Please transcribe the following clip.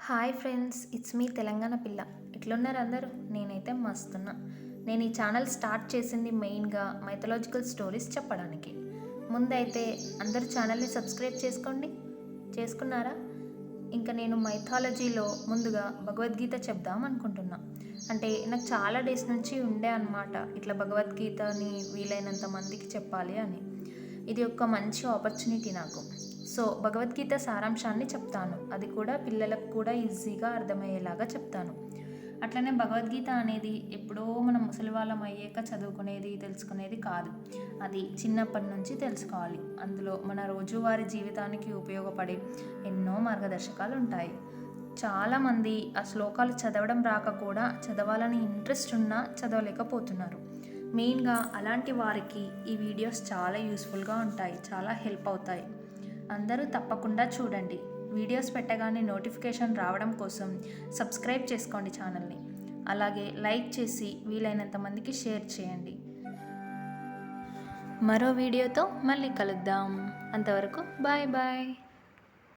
Hi friends, it's me Telangana పిల్ల. ఎట్లున్నారు అందరూ? నేనైతే మస్తున్నా. నేను ఈ ఛానల్ స్టార్ట్ చేసింది మెయిన్గా మైథలాజికల్ స్టోరీస్ చెప్పడానికి. ముందైతే అందరూ ఛానల్ని సబ్స్క్రైబ్ చేసుకోండి. చేసుకున్నారా? ఇంకా నేను మైథాలజీలో ముందుగా భగవద్గీత చెప్దాం అనుకుంటున్నా. అంటే నాకు చాలా డేస్ నుంచి ఉండే అనమాట ఇట్లా భగవద్గీతని వీలైనంత మందికి చెప్పాలి అని. ఇది ఒక మంచి ఆపర్చునిటీ నాకు. సో భగవద్గీత సారాంశాన్ని చెప్తాను, అది కూడా పిల్లలకు కూడా ఈజీగా అర్థమయ్యేలాగా చెప్తాను. అట్లనే భగవద్గీత అనేది ఎప్పుడో మనం ముసలి వాళ్ళం అయ్యాక చదువుకునేది తెలుసుకునేది కాదు. అది చిన్నప్పటి నుంచి తెలుసుకోవాలి. అందులో మన రోజువారీ జీవితానికి ఉపయోగపడే ఎన్నో మార్గదర్శకాలు ఉంటాయి. చాలామంది ఆ శ్లోకాలు చదవడం రాక కూడా చదవాలని ఇంట్రెస్ట్ ఉన్నా చదవలేకపోతున్నారు. మెయిన్గా అలాంటి వారికి ఈ వీడియోస్ చాలా యూస్ఫుల్గా ఉంటాయి, చాలా హెల్ప్ అవుతాయి. అందరూ తప్పకుండా చూడండి. వీడియోస్ పెట్టగానే నోటిఫికేషన్ రావడం కోసం సబ్స్క్రైబ్ చేసుకోండి ఛానల్ని. అలాగే లైక్ చేసి వీలైనంత మందికి షేర్ చేయండి. మరో వీడియోతో మళ్ళీ కలుద్దాం. అంతవరకు బాయ్ బాయ్.